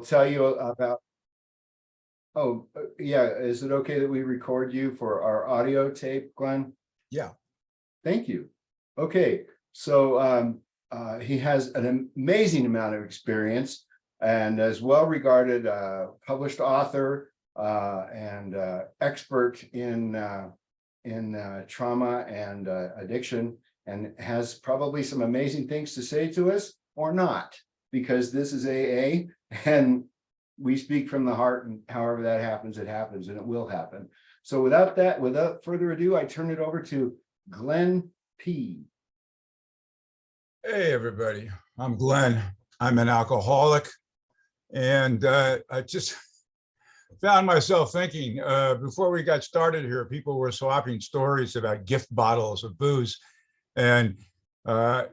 Tell you about, yeah, is it okay that we record you for our audio tape, Glenn? Yeah. Thank you. Okay, so he has an amazing amount of experience and is well regarded, published author and expert in trauma and addiction, and has probably some amazing things to say to us, or not, because this is AA and we speak from the heart, and however that happens, it happens, and it will happen. So without further ado, I turn it over to Glenn P. Hey, everybody. I'm Glenn. I'm an alcoholic. And I just found myself thinking before we got started here, people were swapping stories about gift bottles of booze. And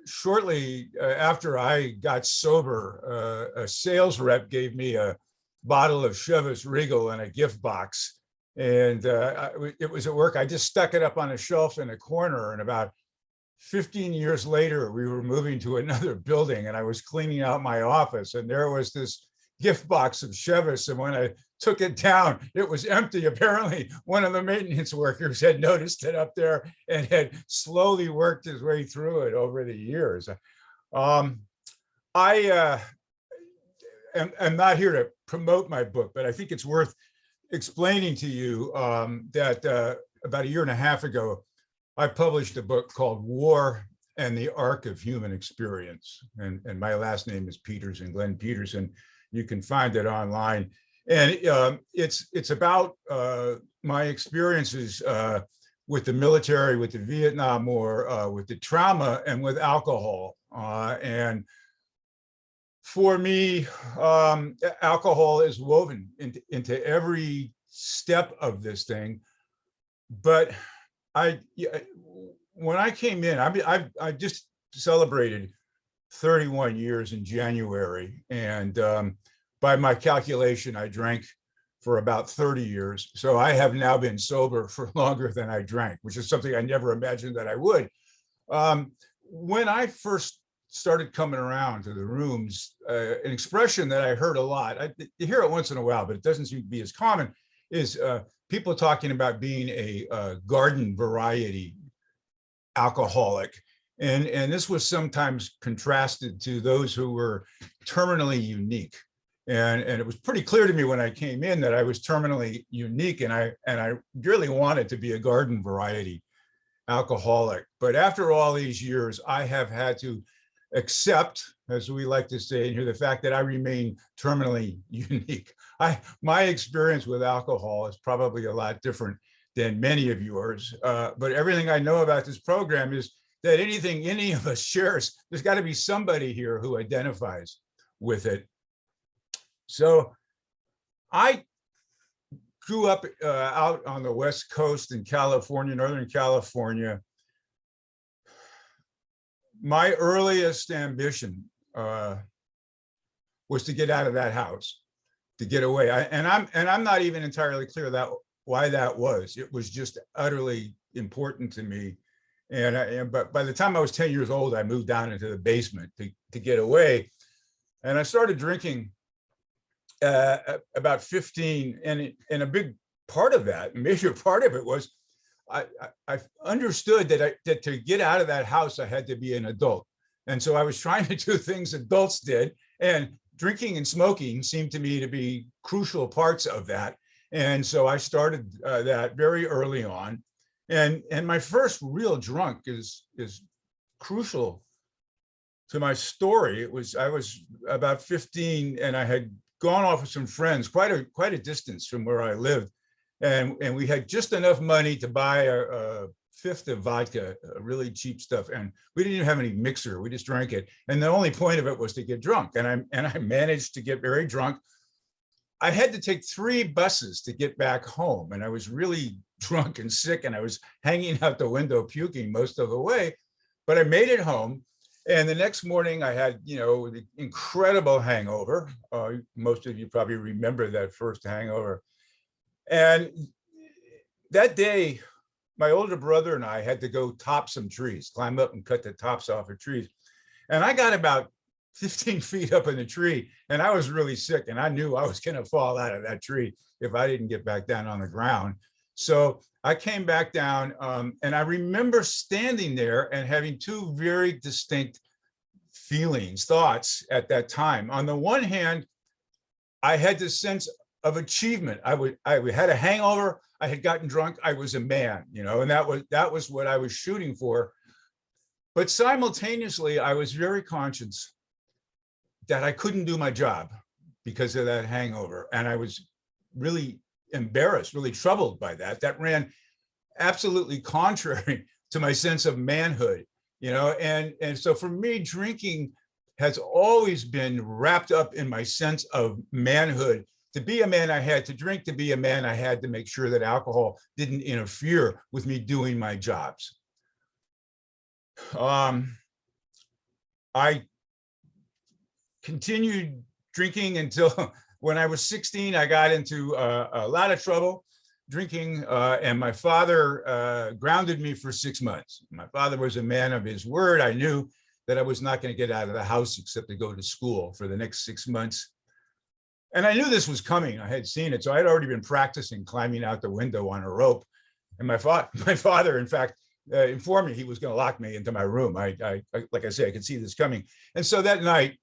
shortly after I got sober, a sales rep gave me a bottle of Chivas Regal in a gift box. And it was at work. I just stuck it up on a shelf in a corner, and about 15 years later, we were moving to another building, and I was cleaning out my office, and there was this gift box of Chivas. And when I took it down, it was empty. Apparently, one of the maintenance workers had noticed it up there and had slowly worked his way through it over the years. I am not here to promote my book, but I think it's worth explaining to you that about a year and a half ago, I published a book called War and the Arc of Human Experience. And my last name is Peterson, Glenn Peterson. You can find it online. And it's about my experiences with the military, with the Vietnam War, with the trauma, and with alcohol. And for me, alcohol is woven into every step of this thing. But when I came in, I just celebrated 31 years in January, and by my calculation, I drank for about 30 years. So I have now been sober for longer than I drank, which is something I never imagined that I would. When I first started coming around to the rooms, an expression that I heard a lot, I hear it once in a while, but it doesn't seem to be as common, is people talking about being a garden variety alcoholic. And this was sometimes contrasted to those who were terminally unique. And it was pretty clear to me when I came in that I was terminally unique, and I really wanted to be a garden variety alcoholic. But after all these years, I have had to accept, as we like to say in here, the fact that I remain terminally unique. My experience with alcohol is probably a lot different than many of yours, but everything I know about this program is that anything any of us shares, there's got to be somebody here who identifies with it. So I grew up out on the West Coast in California, Northern California. My earliest ambition was to get out of that house, to get away. I'm not even entirely clear that why that was. It was just utterly important to me. But by the time I was 10 years old, I moved down into the basement to get away. And I started drinking about 15. And a big part of that, major part of it was I understood that to get out of that house, I had to be an adult. And so I was trying to do things adults did. And drinking and smoking seemed to me to be crucial parts of that. And so I started that very early on. And my first real drunk is crucial to my story. I was about 15, and I had gone off with some friends quite a distance from where I lived. And we had just enough money to buy a fifth of vodka, really cheap stuff. And we didn't even have any mixer. We just drank it. And the only point of it was to get drunk. And I managed to get very drunk. I had to take 3 buses to get back home. And I was really drunk and sick. And I was hanging out the window puking most of the way. But I made it home. And the next morning I had, the incredible hangover. Most of you probably remember that first hangover. And that day, my older brother and I had to go top some trees, climb up and cut the tops off of trees. And I got about 15 feet up in the tree, and I was really sick, and I knew I was going to fall out of that tree if I didn't get back down on the ground. So I came back down, and I remember standing there and having two very distinct feelings, thoughts at that time. On the one hand, I had this sense of achievement. I had a hangover. I had gotten drunk. I was a man, and that was what I was shooting for. But simultaneously, I was very conscious that I couldn't do my job because of that hangover. And I was really embarrassed, really troubled by that. That ran absolutely contrary to my sense of manhood, and so for me, drinking has always been wrapped up in my sense of manhood. To be a man, I had to drink. To be a man, I had to make sure that alcohol didn't interfere with me doing my jobs. I continued drinking until when I was 16. I got into a lot of trouble drinking, and my father grounded me for 6 months. My father was a man of his word. I knew that I was not going to get out of the house except to go to school for the next 6 months. And I knew this was coming. I had seen it. So I had already been practicing climbing out the window on a rope. And my father, in fact, informed me he was going to lock me into my room. I like I say, I could see this coming. And so that night,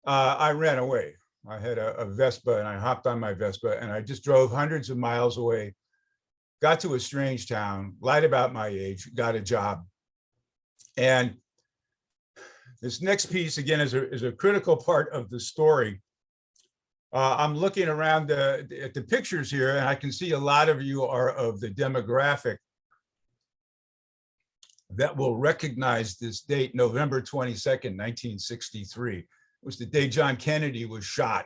I ran away. I had a Vespa, and I hopped on my Vespa, and I just drove hundreds of miles away, got to a strange town, lied about my age, got a job. And this next piece, again, is a critical part of the story. I'm looking around at the pictures here, and I can see a lot of you are of the demographic that will recognize this date, November 22nd, 1963. It was the day John Kennedy was shot.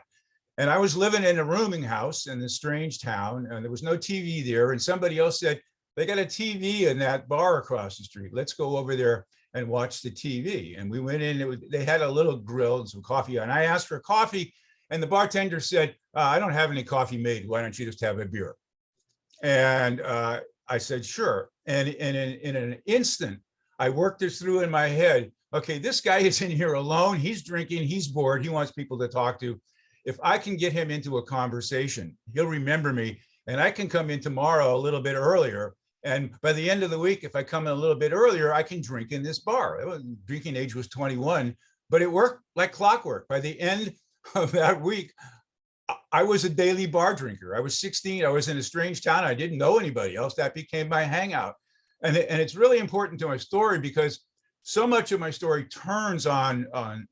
And I was living in a rooming house in this strange town, and there was no TV there. And somebody else said, they got a TV in that bar across the street. Let's go over there and watch the TV. And we went in, they had a little grill and some coffee. And I asked for coffee, and the bartender said, I don't have any coffee made. Why don't you just have a beer? And I said, sure. And in an instant, I worked this through in my head. Okay, this guy is in here alone. He's drinking. He's bored. He wants people to talk to. If I can get him into a conversation, he'll remember me, and I can come in tomorrow a little bit earlier. And by the end of the week, if I come in a little bit earlier, I can drink in this bar. Drinking age was 21, but it worked like clockwork. By the end of that week, I was a daily bar drinker. I was 16. I was in a strange town. I didn't know anybody else. That became my hangout. And it's really important to my story because so much of my story turns on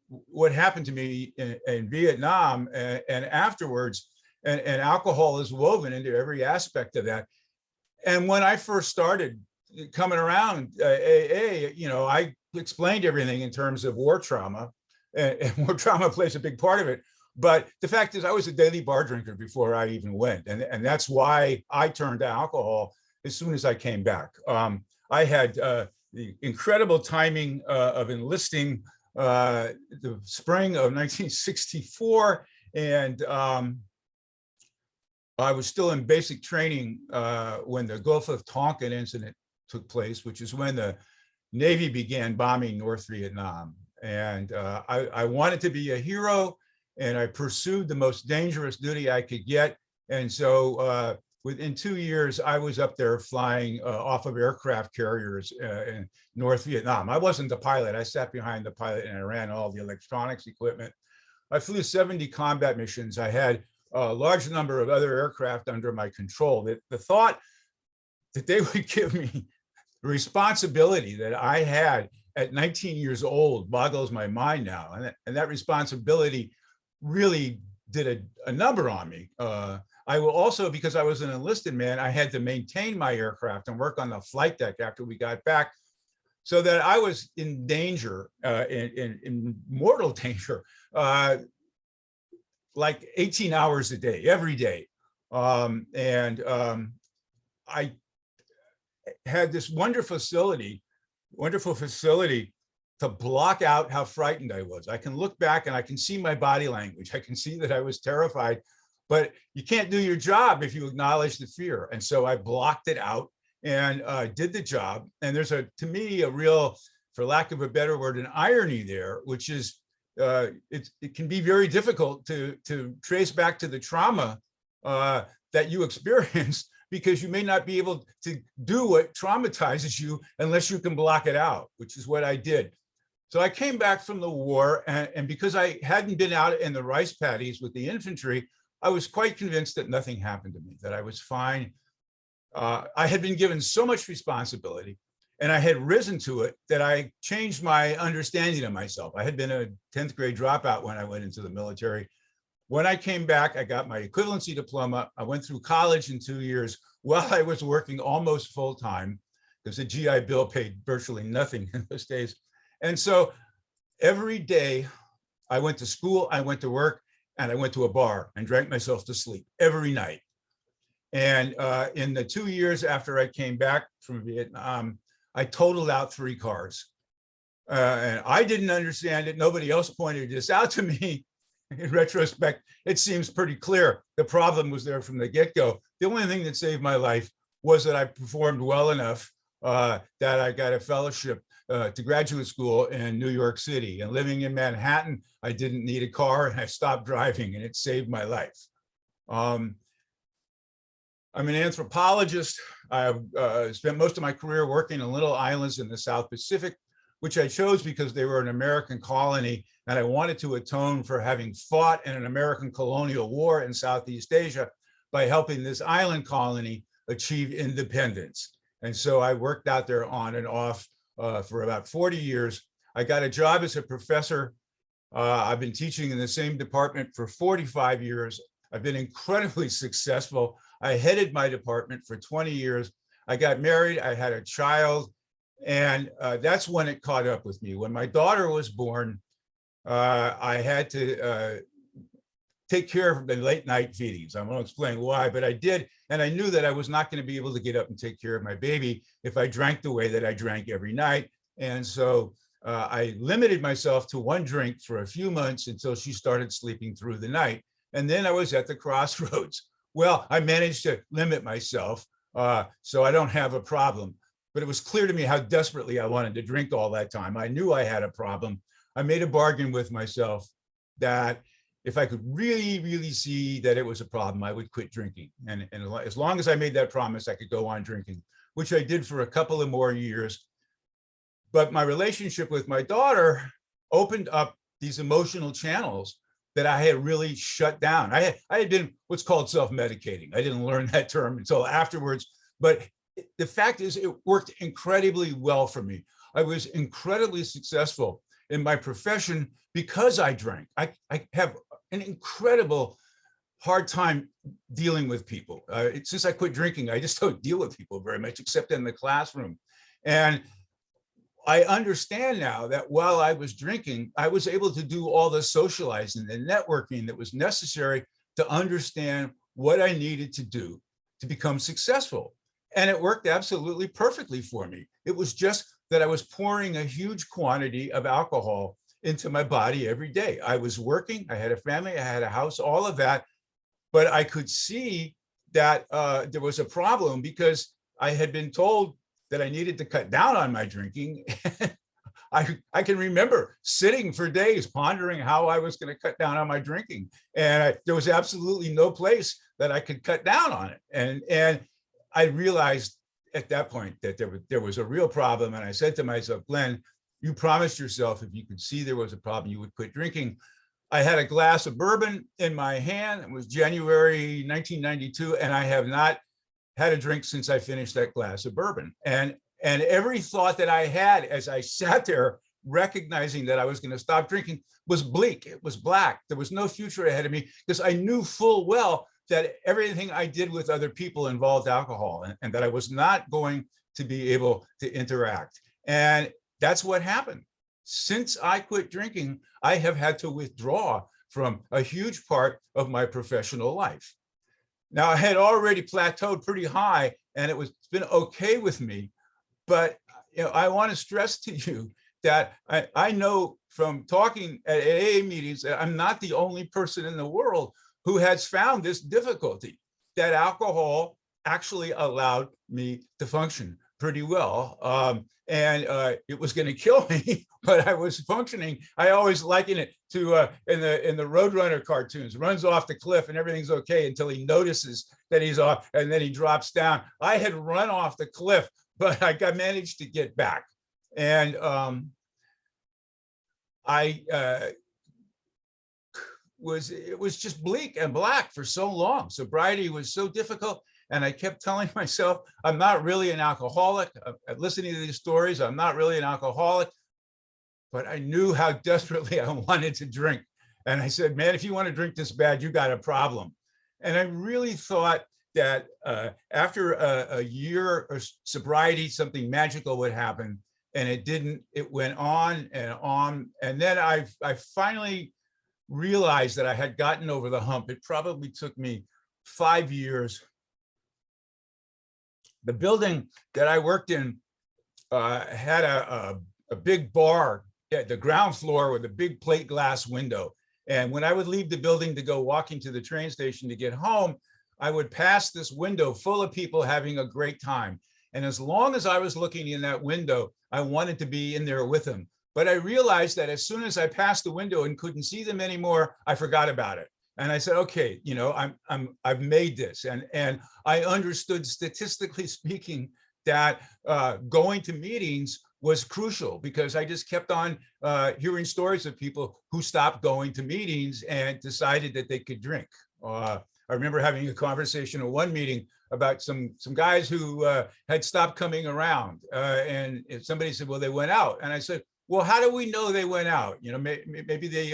what happened to me in Vietnam and afterwards, and alcohol is woven into every aspect of that. And when I first started coming around AA, I explained everything in terms of war trauma, and war trauma plays a big part of it. But the fact is, I was a daily bar drinker before I even went. And that's why I turned to alcohol as soon as I came back. I had the incredible timing of enlisting the spring of 1964. And I was still in basic training when the Gulf of Tonkin incident took place, which is when the Navy began bombing North Vietnam. And I wanted to be a hero, and I pursued the most dangerous duty I could get. And so within 2 years, I was up there flying off of aircraft carriers in North Vietnam. I wasn't the pilot. I sat behind the pilot, and I ran all the electronics equipment. I flew 70 combat missions. I had a large number of other aircraft under my control. The thought that they would give me the responsibility that I had at 19 years old boggles my mind now. And that responsibility really did a number on me. I will also, because I was an enlisted man, I had to maintain my aircraft and work on the flight deck after we got back, so that I was in danger, in mortal danger, like 18 hours a day, every day. I had this wonderful facility to block out how frightened I was. I can look back and I can see my body language. I can see that I was terrified, but you can't do your job if you acknowledge the fear. And so I blocked it out and did the job. And there's to me, a real, for lack of a better word, an irony there, which is it can be very difficult to trace back to the trauma that you experienced, because you may not be able to do what traumatizes you unless you can block it out, which is what I did. So I came back from the war, and because I hadn't been out in the rice paddies with the infantry, I was quite convinced that nothing happened to me, that I was fine. I had been given so much responsibility, and I had risen to it, that I changed my understanding of myself. I had been a 10th grade dropout when I went into the military. When I came back, I got my equivalency diploma. I went through college in 2 years while I was working almost full time, because the GI Bill paid virtually nothing in those days. And so every day I went to school, I went to work, and I went to a bar and drank myself to sleep every night. And in the 2 years after I came back from Vietnam, I totaled out 3 cars. And I didn't understand it. Nobody else pointed this out to me. In retrospect, it seems pretty clear. The problem was there from the get-go. The only thing that saved my life was that I performed well enough that I got a fellowship to graduate school in New York City. And living in Manhattan, I didn't need a car, and I stopped driving, and it saved my life. I'm an anthropologist. I've spent most of my career working in little islands in the South Pacific, which I chose because they were an American colony, and I wanted to atone for having fought in an American colonial war in Southeast Asia by helping this island colony achieve independence. And so I worked out there on and off for about 40 years. I got a job as a professor. I've been teaching in the same department for 45 years. I've been incredibly successful. I headed my department for 20 years. I got married, I had a child, and that's when it caught up with me. When my daughter was born, I had to take care of the late night feedings. I won't explain why, but I did. And I knew that I was not going to be able to get up and take care of my baby if I drank the way that I drank every night. And so I limited myself to 1 drink for a few months until she started sleeping through the night. And then I was at the crossroads. Well, I managed to limit myself so I don't have a problem. But it was clear to me how desperately I wanted to drink all that time. I knew I had a problem. I made a bargain with myself that if I could really, really see that it was a problem, I would quit drinking. And as long as I made that promise, I could go on drinking, which I did for a couple of more years. But my relationship with my daughter opened up these emotional channels that I had really shut down. I had been what's called self-medicating. I didn't learn that term until afterwards, but the fact is it worked incredibly well for me. I was incredibly successful in my profession because I drank. I have an incredible hard time dealing with people. Since I quit drinking, I just don't deal with people very much, except in the classroom. And I understand now that while I was drinking, I was able to do all the socializing and networking that was necessary to understand what I needed to do to become successful. And it worked absolutely perfectly for me. It was just that I was pouring a huge quantity of alcohol into my body every day. I was working, I had a family, I had a house, all of that. But I could see that there was a problem because I had been told that I needed to cut down on my drinking. I can remember sitting for days pondering how I was going to cut down on my drinking. And there was absolutely no place that I could cut down on it. And I realized at that point that there was a real problem. And I said to myself, Glenn, you promised yourself if you could see there was a problem, you would quit drinking. I had a glass of bourbon in my hand. It was January 1992, and I have not had a drink since I finished that glass of bourbon. And every thought that I had as I sat there recognizing that I was going to stop drinking was bleak. It was black. There was no future ahead of me because I knew full well that everything I did with other people involved alcohol and that I was not going to be able to interact. And that's what happened. Since I quit drinking, I have had to withdraw from a huge part of my professional life. Now, I had already plateaued pretty high and it's been okay with me. But I want to stress to you that I know from talking at AA meetings that I'm not the only person in the world who has found this difficulty, that alcohol actually allowed me to function. pretty well. And it was going to kill me, but I was functioning. I always liken it to in the Roadrunner cartoons, runs off the cliff and everything's okay until he notices that he's off and then he drops down. I had run off the cliff, but I managed to get back. And it was just bleak and black for so long. Sobriety was so difficult. And I kept telling myself, I'm not really an alcoholic. Listening to these stories, I'm not really an alcoholic. But I knew how desperately I wanted to drink. And I said, man, if you want to drink this bad, you got a problem. And I really thought that after a year of sobriety, something magical would happen. And it didn't. It went on and on. And then I finally realized that I had gotten over the hump. It probably took me 5 years. The building that I worked in had a big bar at the ground floor with a big plate glass window. And when I would leave the building to go walking to the train station to get home, I would pass this window full of people having a great time. And as long as I was looking in that window, I wanted to be in there with them. But I realized that as soon as I passed the window and couldn't see them anymore, I forgot about it. And I said, okay, you know, I've made this. And I understood, statistically speaking, that going to meetings was crucial, because I just kept on hearing stories of people who stopped going to meetings and decided that they could drink. I remember having a conversation at one meeting about some guys who had stopped coming around. And somebody said, well, they went out. And I said, well, how do we know they went out? You know, maybe they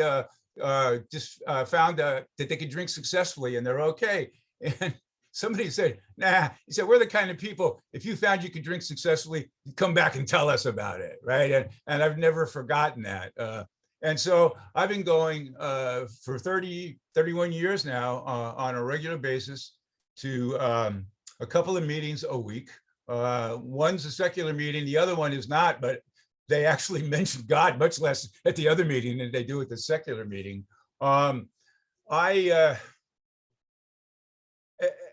just found that they could drink successfully and they're okay. And somebody said, nah, he said, we're the kind of people, if you found you could drink successfully, you'd come back and tell us about it, right? And I've never forgotten that. And so I've been going for 31 years now on a regular basis to a couple of meetings a week. One's a secular meeting, the other one is not, but they actually mention God much less at the other meeting than they do at the secular meeting. I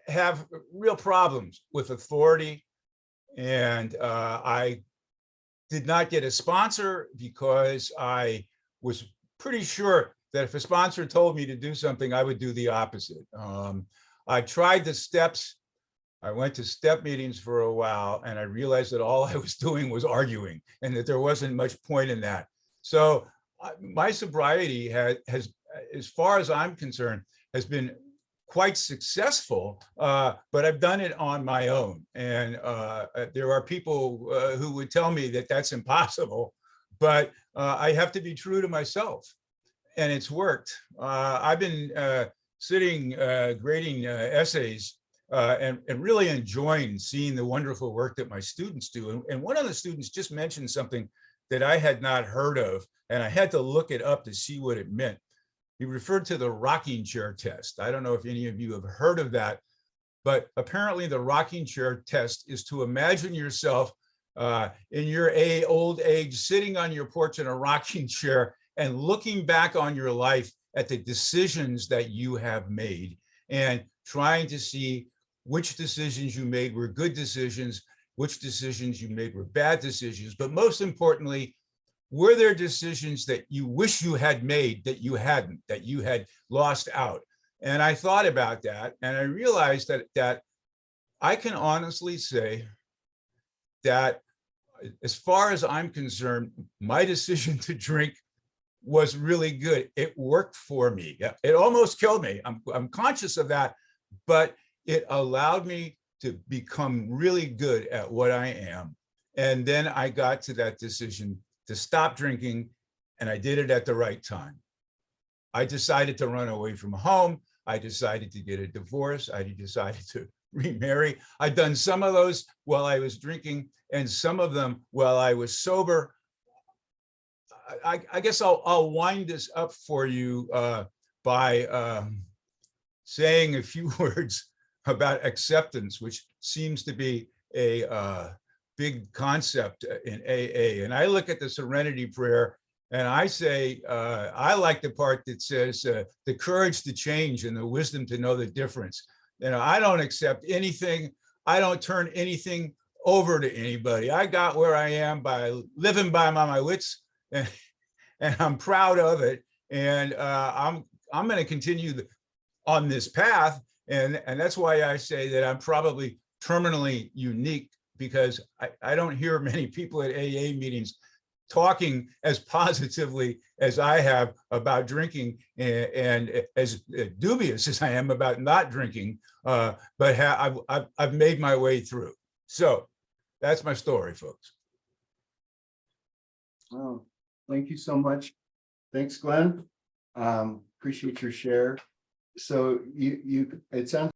have real problems with authority, and I did not get a sponsor because I was pretty sure that if a sponsor told me to do something, I would do the opposite. I tried the steps. I went to step meetings for a while, and I realized that all I was doing was arguing, and that there wasn't much point in that. So my sobriety has, as far as I'm concerned, has been quite successful, but I've done it on my own. And there are people who would tell me that that's impossible, but I have to be true to myself, and it's worked. I've been sitting grading essays and really enjoying seeing the wonderful work that my students do. And one of the students just mentioned something that I had not heard of, and I had to look it up to see what it meant. He referred to the rocking chair test. I don't know if any of you have heard of that, but apparently the rocking chair test is to imagine yourself in your old age, sitting on your porch in a rocking chair and looking back on your life at the decisions that you have made and trying to see which decisions you made were good decisions, which decisions you made were bad decisions, but most importantly, were there decisions that you wish you had made that you hadn't, that you had lost out? And I thought about that, and I realized that I can honestly say that as far as I'm concerned, my decision to drink was really good. It worked for me. It almost killed me. I'm conscious of that, but it allowed me to become really good at what I am. And then I got to that decision to stop drinking, and I did it at the right time. I decided to run away from home. I decided to get a divorce. I decided to remarry. I've done some of those while I was drinking and some of them while I was sober. I guess I'll wind this up for you by saying a few words about acceptance, which seems to be a big concept in AA. And I look at the Serenity Prayer and I say, I like the part that says the courage to change and the wisdom to know the difference. You know, I don't accept anything. I don't turn anything over to anybody. I got where I am by living by my wits, and, and I'm proud of it. And I'm going to continue on this path, and that's why I say that I'm probably terminally unique, because I don't hear many people at AA meetings talking as positively as I have about drinking, and as dubious as I am about not drinking, but I've made my way through. So that's my story, folks. Oh, thank you so much. Thanks, Glenn. Appreciate your share. So it sounds